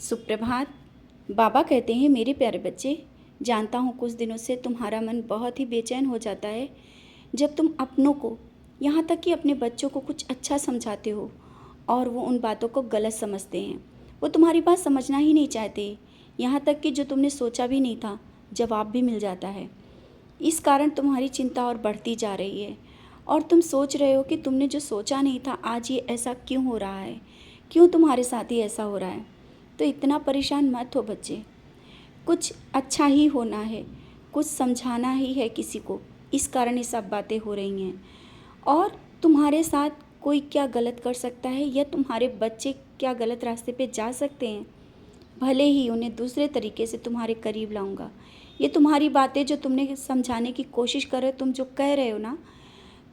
सुप्रभात। बाबा कहते हैं, मेरे प्यारे बच्चे, जानता हूँ कुछ दिनों से तुम्हारा मन बहुत ही बेचैन हो जाता है जब तुम अपनों को, यहाँ तक कि अपने बच्चों को कुछ अच्छा समझाते हो और वो उन बातों को गलत समझते हैं। वो तुम्हारी बात समझना ही नहीं चाहते, यहाँ तक कि जो तुमने सोचा भी नहीं था जवाब भी मिल जाता है। इस कारण तुम्हारी चिंता और बढ़ती जा रही है और तुम सोच रहे हो कि तुमने जो सोचा नहीं था आज ये ऐसा क्यों हो रहा है, क्यों तुम्हारे साथ ही ऐसा हो रहा है। तो इतना परेशान मत हो बच्चे, कुछ अच्छा ही होना है, कुछ समझाना ही है किसी को, इस कारण ये सब बातें हो रही हैं। और तुम्हारे साथ कोई क्या गलत कर सकता है या तुम्हारे बच्चे क्या गलत रास्ते पे जा सकते हैं, भले ही उन्हें दूसरे तरीके से तुम्हारे करीब लाऊंगा। ये तुम्हारी बातें जो तुमने समझाने की कोशिश कर रहे हो, तुम जो कह रहे हो ना,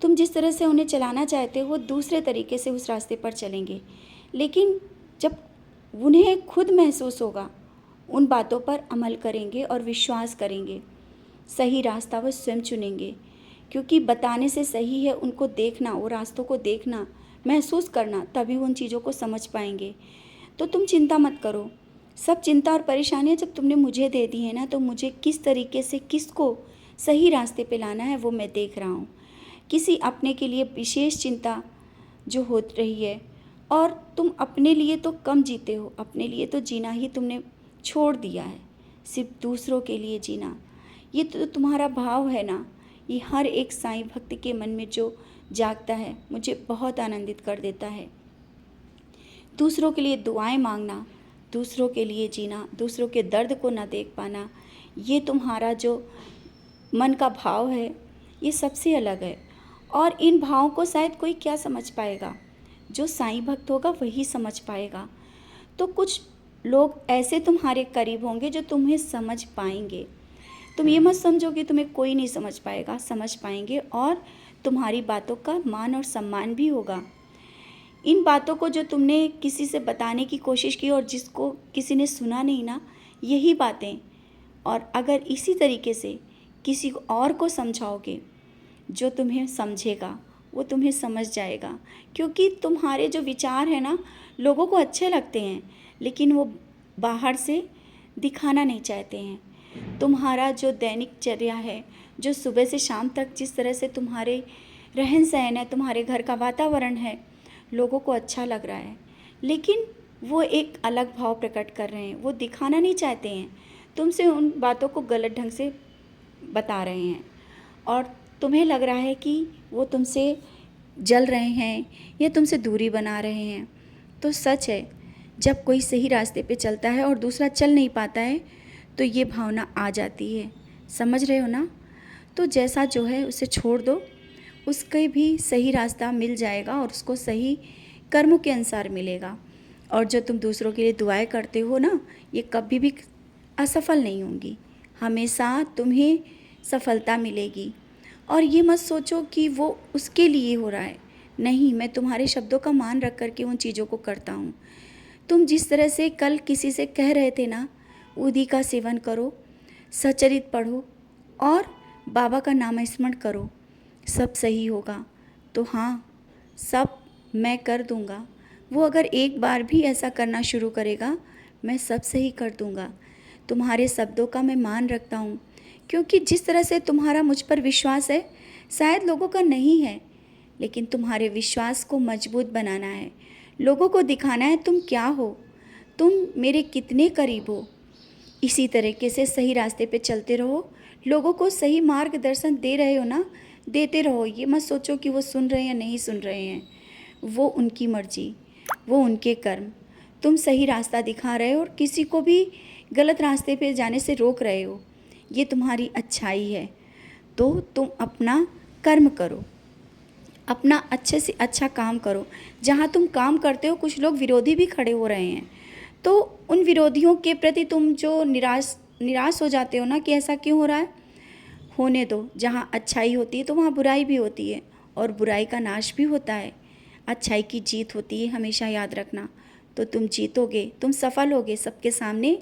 तुम जिस तरह से उन्हें चलाना चाहते हो वो दूसरे तरीके से उस रास्ते पर चलेंगे। लेकिन जब उन्हें खुद महसूस होगा, उन बातों पर अमल करेंगे और विश्वास करेंगे, सही रास्ता वो स्वयं चुनेंगे। क्योंकि बताने से सही है उनको देखना, वो रास्तों को देखना, महसूस करना, तभी वो उन चीज़ों को समझ पाएंगे। तो तुम चिंता मत करो। सब चिंता और परेशानियां जब तुमने मुझे दे दी है ना, तो मुझे किस तरीके से किसको सही रास्ते पे लाना है वो मैं देख रहा हूँ। किसी अपने के लिए विशेष चिंता जो हो रही है, और तुम अपने लिए तो कम जीते हो, अपने लिए तो जीना ही तुमने छोड़ दिया है, सिर्फ दूसरों के लिए जीना। ये तो तुम्हारा भाव है ना, ये हर एक साईं भक्त के मन में जो जागता है मुझे बहुत आनंदित कर देता है। दूसरों के लिए दुआएं मांगना, दूसरों के लिए जीना, दूसरों के दर्द को ना देख पाना, ये तुम्हारा जो मन का भाव है ये सबसे अलग है। और इन भावों को शायद कोई क्या समझ पाएगा, जो साईं भक्त होगा वही समझ पाएगा। तो कुछ लोग ऐसे तुम्हारे करीब होंगे जो तुम्हें समझ पाएंगे। तुम ये मत समझो कि तुम्हें कोई नहीं समझ पाएगा, समझ पाएंगे और तुम्हारी बातों का मान और सम्मान भी होगा। इन बातों को जो तुमने किसी से बताने की कोशिश की और जिसको किसी ने सुना नहीं ना, यही बातें, और अगर इसी तरीके से किसी और को समझाओगे, जो तुम्हें समझेगा वो तुम्हें समझ जाएगा। क्योंकि तुम्हारे जो विचार हैं ना, लोगों को अच्छे लगते हैं, लेकिन वो बाहर से दिखाना नहीं चाहते हैं। तुम्हारा जो दैनिकचर्या है, जो सुबह से शाम तक जिस तरह से तुम्हारे रहन सहन है, तुम्हारे घर का वातावरण है, लोगों को अच्छा लग रहा है, लेकिन वो एक अलग भाव प्रकट कर रहे हैं, वो दिखाना नहीं चाहते हैं, तुमसे उन बातों को गलत ढंग से बता रहे हैं और तुम्हें लग रहा है कि वो तुमसे जल रहे हैं या तुमसे दूरी बना रहे हैं। तो सच है, जब कोई सही रास्ते पे चलता है और दूसरा चल नहीं पाता है तो ये भावना आ जाती है, समझ रहे हो ना। तो जैसा जो है उसे छोड़ दो, उसके भी सही रास्ता मिल जाएगा और उसको सही कर्मों के अनुसार मिलेगा। और जो तुम दूसरों के लिए दुआएं करते हो ना, ये कभी भी असफल नहीं होंगी, हमेशा तुम्हें सफलता मिलेगी। और ये मत सोचो कि वो उसके लिए हो रहा है, नहीं, मैं तुम्हारे शब्दों का मान रख कर के उन चीज़ों को करता हूँ। तुम जिस तरह से कल किसी से कह रहे थे ना, उदी का सेवन करो, सचरित पढ़ो और बाबा का नाम स्मरण करो, सब सही होगा। तो हाँ, सब मैं कर दूँगा। वो अगर एक बार भी ऐसा करना शुरू करेगा, मैं सब सही कर दूँगा। तुम्हारे शब्दों का मैं मान रखता हूँ, क्योंकि जिस तरह से तुम्हारा मुझ पर विश्वास है शायद लोगों का नहीं है, लेकिन तुम्हारे विश्वास को मजबूत बनाना है, लोगों को दिखाना है तुम क्या हो, तुम मेरे कितने करीब हो। इसी तरीके से सही रास्ते पे चलते रहो, लोगों को सही मार्गदर्शन दे रहे हो ना, देते रहो। ये मत सोचो कि वो सुन रहे हैं या नहीं सुन रहे हैं, वो उनकी मर्जी, वो उनके कर्म। तुम सही रास्ता दिखा रहे हो और किसी को भी गलत रास्ते पे जाने से रोक रहे हो, ये तुम्हारी अच्छाई है। तो तुम अपना कर्म करो, अपना अच्छे से अच्छा काम करो। जहाँ तुम काम करते हो कुछ लोग विरोधी भी खड़े हो रहे हैं, तो उन विरोधियों के प्रति तुम जो निराश हो जाते हो ना कि ऐसा क्यों हो रहा है, होने दो। जहाँ अच्छाई होती है तो वहाँ बुराई भी होती है और बुराई का नाश भी होता है, अच्छाई की जीत होती है, हमेशा याद रखना। तो तुम जीतोगे, तुम सफल होगे सबके सामने।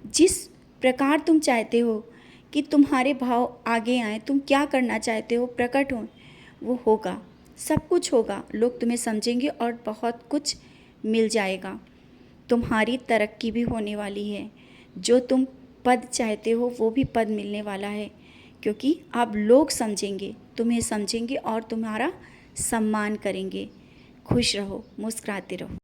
जिस प्रकार तुम चाहते हो कि तुम्हारे भाव आगे आए, तुम क्या करना चाहते हो प्रकट हो, वो होगा, सब कुछ होगा, लोग तुम्हें समझेंगे और बहुत कुछ मिल जाएगा। तुम्हारी तरक्की भी होने वाली है। जो तुम पद चाहते हो वो भी पद मिलने वाला है, क्योंकि अब लोग समझेंगे, तुम्हें समझेंगे और तुम्हारा सम्मान करेंगे। खुश रहो, मुस्कुराते रहो।